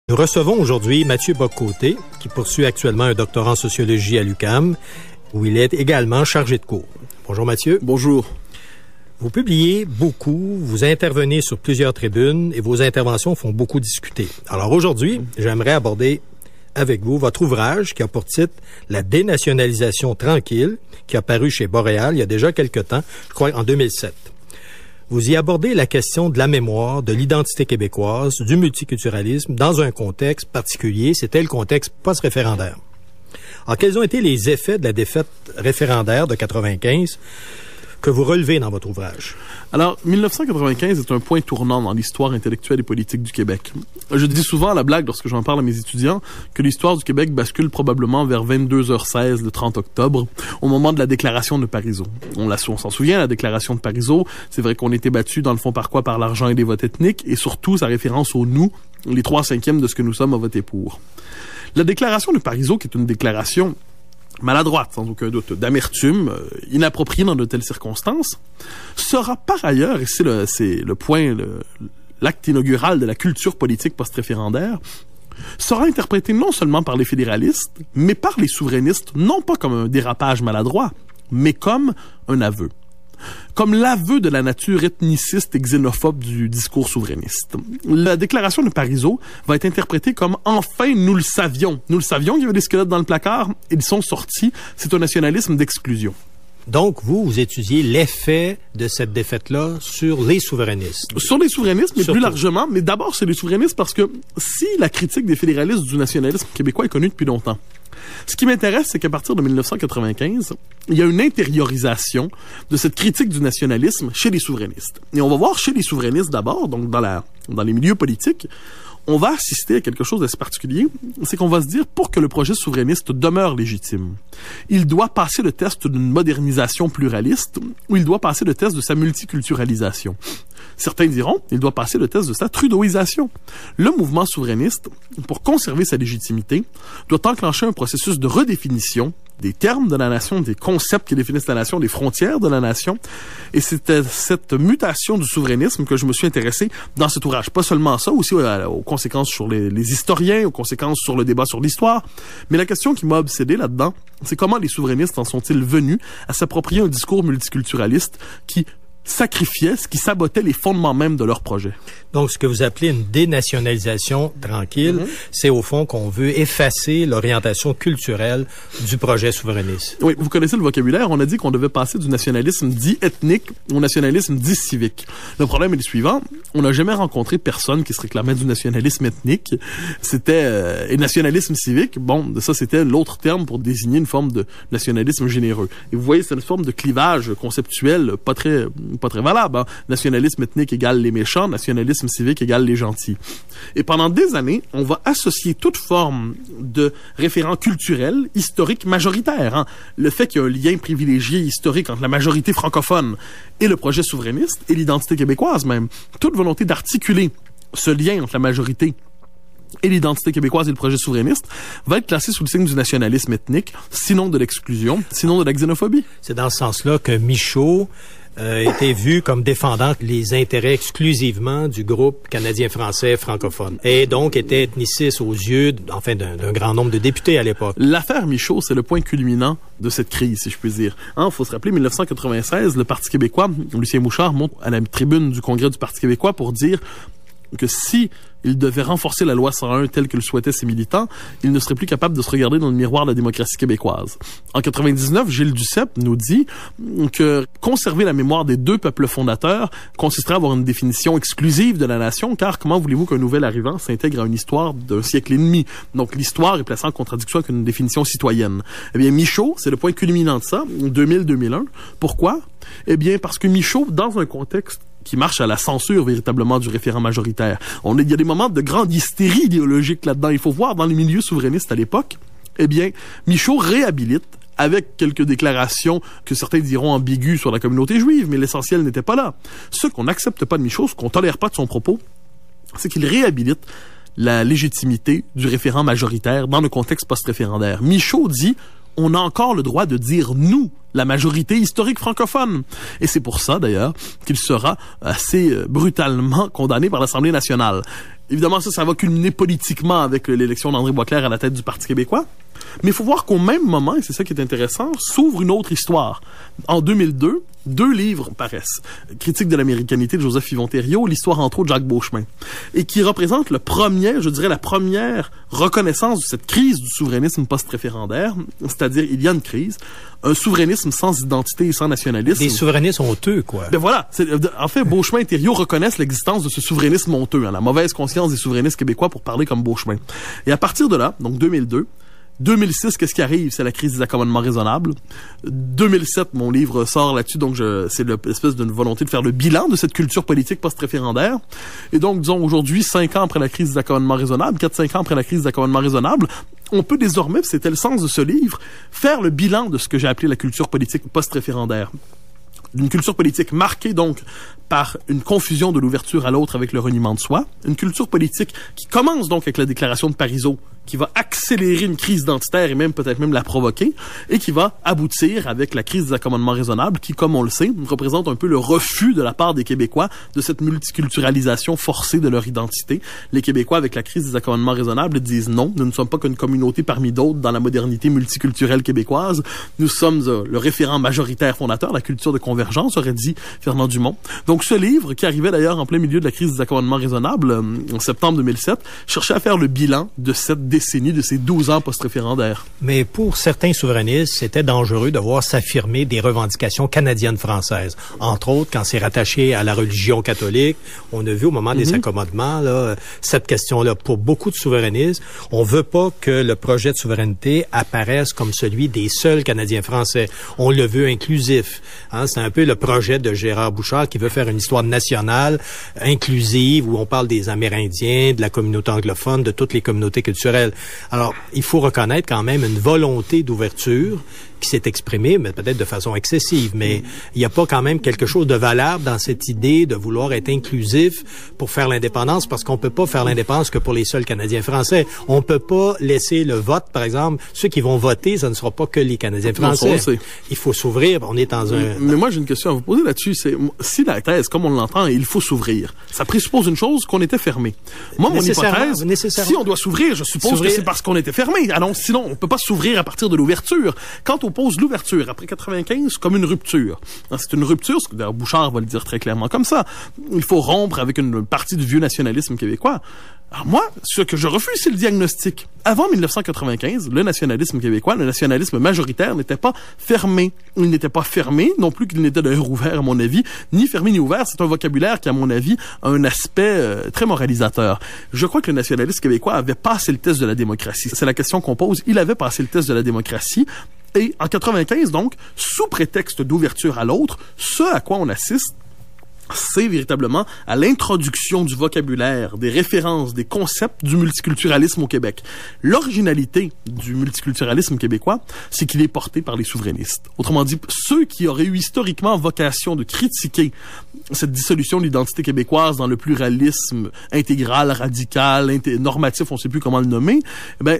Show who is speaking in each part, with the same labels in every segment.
Speaker 1: Nous recevons aujourd'hui Mathieu Bock-Côté, qui poursuit actuellement un doctorat en sociologie à l'UQAM, où il est également chargé de cours. Bonjour Mathieu.
Speaker 2: Bonjour.
Speaker 1: Vous publiez beaucoup, vous intervenez sur plusieurs tribunes et vos interventions font beaucoup discuter. Alors aujourd'hui, j'aimerais aborder avec vous votre ouvrage qui a pour titre « La dénationalisation tranquille » qui a paru chez Boréal il y a déjà quelque temps, je crois en 2007. Vous y abordez la question de la mémoire, de l'identité québécoise, du multiculturalisme dans un contexte particulier, c'était le contexte post-référendaire. Alors, quels ont été les effets de la défaite référendaire de 95 que vous relevez dans votre ouvrage?
Speaker 2: Alors, 1995 est un point tournant dans l'histoire intellectuelle et politique du Québec. Je dis souvent à la blague, lorsque j'en parle à mes étudiants, que l'histoire du Québec bascule probablement vers 22h16 le 30 octobre, au moment de la déclaration de Parisot. On s'en souvient, la déclaration de Parisot, c'est vrai qu'on était battu dans le fond par quoi? Par l'argent et les votes ethniques, et surtout sa référence au « nous », les 3/5 de ce que nous sommes à voter pour. La déclaration de Parisot, qui est une déclaration maladroite, sans aucun doute, d'amertume, inappropriée dans de telles circonstances, sera par ailleurs, et c'est le point, l'acte inaugural de la culture politique post-référendaire, sera interprété non seulement par les fédéralistes, mais par les souverainistes, non pas comme un dérapage maladroit, mais comme un aveu. Comme l'aveu de la nature ethniciste et xénophobe du discours souverainiste. La déclaration de Parisot va être interprétée comme « Enfin, nous le savions. Nous le savions qu'il y avait des squelettes dans le placard. Ils sont sortis. C'est un nationalisme d'exclusion. »
Speaker 1: Donc, vous étudiez l'effet de cette défaite-là sur les souverainistes.
Speaker 2: Sur les souverainistes, mais surtout plus largement. Mais d'abord, sur les souverainistes, parce que si la critique des fédéralistes du nationalisme québécois est connue depuis longtemps, ce qui m'intéresse, c'est qu'à partir de 1995, il y a une intériorisation de cette critique du nationalisme chez les souverainistes. Et on va voir chez les souverainistes d'abord, donc dans les milieux politiques, on va assister à quelque chose d'assez particulier, c'est qu'on va se dire, pour que le projet souverainiste demeure légitime, il doit passer le test d'une modernisation pluraliste, ou il doit passer le test de sa multiculturalisation. Certains diront, il doit passer le test de sa trudeauisation. Le mouvement souverainiste, pour conserver sa légitimité, doit enclencher un processus de redéfinition des termes de la nation, des concepts qui définissent la nation, des frontières de la nation. Et c'était cette mutation du souverainisme que je me suis intéressé dans cet ouvrage. Pas seulement ça, aussi aux conséquences sur les historiens, aux conséquences sur le débat sur l'histoire. Mais la question qui m'a obsédé là-dedans, c'est comment les souverainistes en sont-ils venus à s'approprier un discours multiculturaliste qui sacrifiait, ce qui sabotait les fondements même de leur projet.
Speaker 1: Donc, ce que vous appelez une dénationalisation tranquille, c'est au fond qu'on veut effacer l'orientation culturelle du projet souverainiste.
Speaker 2: Oui, vous connaissez le vocabulaire. On a dit qu'on devait passer du nationalisme dit ethnique au nationalisme dit civique. Le problème est le suivant. On n'a jamais rencontré personne qui se réclamait du nationalisme ethnique. C'était et nationalisme civique. Bon, ça c'était l'autre terme pour désigner une forme de nationalisme généreux. Et vous voyez, c'est une forme de clivage conceptuel pas très valable. Hein? Nationalisme ethnique égale les méchants, nationalisme civique égale les gentils. Et pendant des années, on va associer toute forme de référent culturel, historique, majoritaire. Hein? Le fait qu'il y a un lien privilégié historique entre la majorité francophone et le projet souverainiste, et l'identité québécoise même. Toute volonté d'articuler ce lien entre la majorité et l'identité québécoise et le projet souverainiste va être classé sous le signe du nationalisme ethnique, sinon de l'exclusion, sinon de la xénophobie.
Speaker 1: C'est dans ce sens-là que Michaud était vu comme défendant les intérêts exclusivement du groupe canadien-français francophone et donc était ethniciste aux yeux d'un grand nombre de députés à l'époque.
Speaker 2: L'affaire Michaud, c'est le point culminant de cette crise, si je puis dire. Hein, faut se rappeler, 1996, le Parti québécois, Lucien Bouchard monte à la tribune du Congrès du Parti québécois pour dire que si il devait renforcer la loi 101 telle que le souhaitaient ses militants, il ne serait plus capable de se regarder dans le miroir de la démocratie québécoise. En 99, Gilles Duceppe nous dit que conserver la mémoire des deux peuples fondateurs consisterait à avoir une définition exclusive de la nation, car comment voulez-vous qu'un nouvel arrivant s'intègre à une histoire d'un siècle et demi? Donc l'histoire est placée en contradiction avec une définition citoyenne. Eh bien, Michaud, c'est le point culminant de ça, 2000-2001. Pourquoi? Eh bien, parce que Michaud, dans un contexte qui marche à la censure véritablement du référent majoritaire. Il y a des moments de grande hystérie idéologique là-dedans. Il faut voir dans les milieux souverainistes à l'époque, eh bien, Michaud réhabilite avec quelques déclarations que certains diront ambiguës sur la communauté juive, mais l'essentiel n'était pas là. Ce qu'on n'accepte pas de Michaud, ce qu'on tolère pas de son propos, c'est qu'il réhabilite la légitimité du référent majoritaire dans le contexte post-référendaire. Michaud dit on a encore le droit de dire « nous », la majorité historique francophone. Et c'est pour ça, d'ailleurs, qu'il sera assez brutalement condamné par l'Assemblée nationale. Évidemment, ça va culminer politiquement avec l'élection d'André Boisclair à la tête du Parti québécois. Mais il faut voir qu'au même moment, et c'est ça qui est intéressant, s'ouvre une autre histoire. En 2002, 2 livres paraissent. Critique de l'américanité de Joseph Yvon-Thériault, l'histoire entre autres de Jacques Beauchemin. Et qui représente la première reconnaissance de cette crise du souverainisme post-référendaire. C'est-à-dire, il y a une crise, un souverainisme sans identité et sans nationalisme.
Speaker 1: Des souverainistes honteux, quoi.
Speaker 2: Ben voilà. En fait, Beauchemin et Thériault reconnaissent l'existence de ce souverainisme honteux, la mauvaise conscience des souverainistes québécois pour parler comme Beauchemin. Et à partir de là, donc 2002, 2006, qu'est-ce qui arrive? C'est la crise des accommodements raisonnables. 2007, mon livre sort là-dessus, donc c'est l'espèce d'une volonté de faire le bilan de cette culture politique post-référendaire. Et donc, disons, aujourd'hui, 5 ans après la crise des accommodements raisonnables, 4-5 ans après la crise des accommodements raisonnables, on peut désormais, c'était le sens de ce livre, faire le bilan de ce que j'ai appelé la culture politique post-référendaire. Une culture politique marquée donc par une confusion de l'ouverture à l'autre avec le reniement de soi. Une culture politique qui commence donc avec la déclaration de Parisot, qui va accélérer une crise identitaire et même peut-être même la provoquer, et qui va aboutir avec la crise des accommodements raisonnables, qui, comme on le sait, représente un peu le refus de la part des Québécois de cette multiculturalisation forcée de leur identité. Les Québécois, avec la crise des accommodements raisonnables, disent non, nous ne sommes pas qu'une communauté parmi d'autres dans la modernité multiculturelle québécoise. Nous sommes le référent majoritaire fondateur, la culture de convergence, aurait dit Fernand Dumont. Donc ce livre, qui arrivait d'ailleurs en plein milieu de la crise des accommodements raisonnables, en septembre 2007, cherchait à faire le bilan de cette décennie, de ces 12 ans post-référendaires.
Speaker 1: Mais pour certains souverainistes, c'était dangereux de voir s'affirmer des revendications canadiennes-françaises. Entre autres, quand c'est rattaché à la religion catholique, on a vu au moment des accommodements, là, cette question-là. Pour beaucoup de souverainistes, on veut pas que le projet de souveraineté apparaisse comme celui des seuls Canadiens français. On le veut inclusif. Hein, c'est un peu le projet de Gérard Bouchard qui veut faire une histoire nationale, inclusive, où on parle des Amérindiens, de la communauté anglophone, de toutes les communautés culturelles. Alors, il faut reconnaître quand même une volonté d'ouverture qui s'est exprimée, mais peut-être de façon excessive. Mais il n'y a pas quand même quelque chose de valable dans cette idée de vouloir être inclusif pour faire l'indépendance, parce qu'on peut pas faire l'indépendance que pour les seuls Canadiens français. On peut pas laisser le vote, par exemple, ceux qui vont voter, ça ne sera pas que les Canadiens français. Il faut s'ouvrir. On est dans un...
Speaker 2: Mais moi, j'ai une question à vous poser là-dessus. C'est si la thèse, comme on l'entend, il faut s'ouvrir, ça présuppose une chose, qu'on était fermé. Moi, mon hypothèse, si on doit s'ouvrir, je suppose que c'est parce qu'on était fermé. Alors, sinon, on peut pas s'ouvrir à partir de l'ouverture. Quand on pose l'ouverture après 95 comme une rupture. C'est une rupture, ce que Bouchard va le dire très clairement comme ça. Il faut rompre avec une partie du vieux nationalisme québécois. Alors moi, ce que je refuse, c'est le diagnostic. Avant 1995, le nationalisme québécois, le nationalisme majoritaire n'était pas fermé. Il n'était pas fermé, non plus qu'il n'était d'ailleurs ouvert, à mon avis, ni fermé ni ouvert. C'est un vocabulaire qui, à mon avis, a un aspect très moralisateur. Je crois que le nationalisme québécois avait passé le test de la démocratie. C'est la question qu'on pose. Il avait passé le test de la démocratie. Et en 95, donc, sous prétexte d'ouverture à l'autre, ce à quoi on assiste, c'est véritablement à l'introduction du vocabulaire, des références, des concepts du multiculturalisme au Québec. L'originalité du multiculturalisme québécois, c'est qu'il est porté par les souverainistes. Autrement dit, ceux qui auraient eu historiquement vocation de critiquer cette dissolution de l'identité québécoise dans le pluralisme intégral, radical, normatif, on ne sait plus comment le nommer,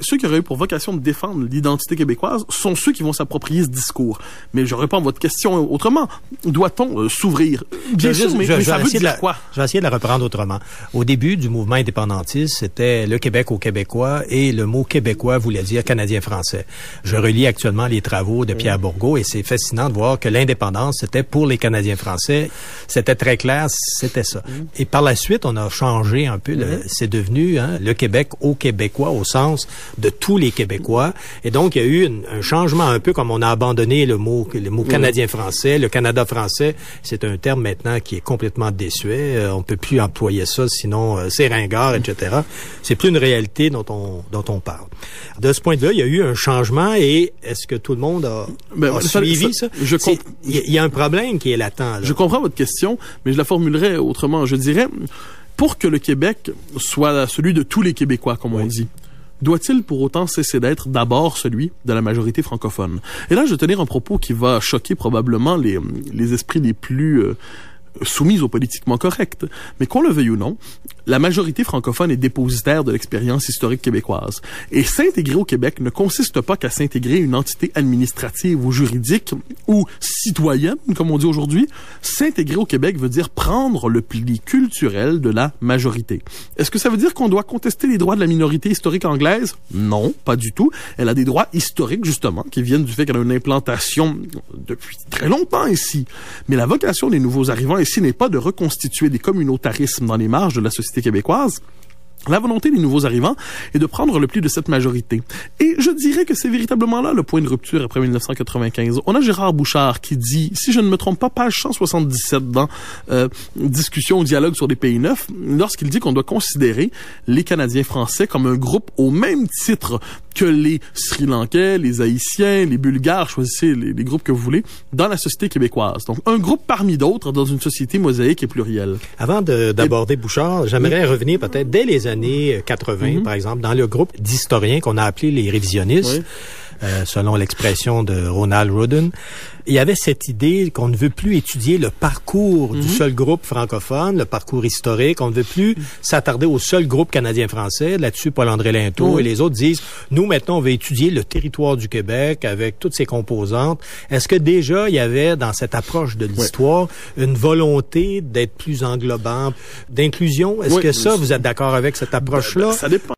Speaker 2: ceux qui auraient eu pour vocation de défendre l'identité québécoise sont ceux qui vont s'approprier ce discours. Mais je réponds à votre question autrement. Doit-on s'ouvrir? Bien sûr. Mais ça veut dire quoi?
Speaker 1: Je vais essayer de la reprendre autrement. Au début du mouvement indépendantiste, c'était le Québec aux Québécois et le mot québécois voulait dire Canadien-Français. Je relis actuellement les travaux de Pierre Bourgault et c'est fascinant de voir que l'indépendance, c'était pour les Canadiens-Français. C'était très clair, c'était ça. Et par la suite, on a changé un peu. C'est devenu le Québec aux Québécois au sens de tous les Québécois. Et donc, il y a eu un changement un peu comme on a abandonné le mot Canadien-Français, le Canada français. C'est un terme maintenant qui est complètement désuet. On peut plus employer ça, sinon c'est ringard, etc. C'est plus une réalité dont on parle. De ce point de vue, il y a eu un changement et est-ce que tout le monde a suivi ça? Il y a un problème qui est latent. Là.
Speaker 2: Je comprends votre question, mais je la formulerai autrement. Je dirais, pour que le Québec soit celui de tous les Québécois, comme on dit, doit-il pour autant cesser d'être d'abord celui de la majorité francophone? Et là, je vais tenir un propos qui va choquer probablement les esprits les plus soumise au politiquement correct. Mais qu'on le veuille ou non, la majorité francophone est dépositaire de l'expérience historique québécoise. Et s'intégrer au Québec ne consiste pas qu'à s'intégrer une entité administrative ou juridique ou citoyenne, comme on dit aujourd'hui. S'intégrer au Québec veut dire prendre le pli culturel de la majorité. Est-ce que ça veut dire qu'on doit contester les droits de la minorité historique anglaise? Non, pas du tout. Elle a des droits historiques, justement, qui viennent du fait qu'elle a une implantation depuis très longtemps ici. Mais la vocation des nouveaux arrivants ici n'est pas de reconstituer des communautarismes dans les marges de la société québécoise. La volonté des nouveaux arrivants est de prendre le pli de cette majorité. Et je dirais que c'est véritablement là le point de rupture après 1995. On a Gérard Bouchard qui dit, si je ne me trompe pas, page 177 dans Discussion ou dialogue sur les pays neufs, lorsqu'il dit qu'on doit considérer les Canadiens français comme un groupe au même titre que les Sri Lankais, les Haïtiens, les Bulgares, choisissez les groupes que vous voulez, dans la société québécoise. Donc, un groupe parmi d'autres dans une société mosaïque et plurielle.
Speaker 1: Avant d'aborder Bouchard, j'aimerais revenir peut-être dès les années 80, par exemple, dans le groupe d'historiens qu'on a appelé les révisionnistes, selon l'expression de Ronald Rudin. Il y avait cette idée qu'on ne veut plus étudier le parcours du seul groupe francophone, le parcours historique. On ne veut plus s'attarder au seul groupe canadien-français. Là-dessus, Paul-André Linteau et les autres disent, nous, maintenant, on veut étudier le territoire du Québec avec toutes ses composantes. Est-ce que déjà, il y avait, dans cette approche de l'histoire, une volonté d'être plus englobant, d'inclusion? Est-ce que ça, vous êtes d'accord avec cette approche-là?
Speaker 2: Ça dépend.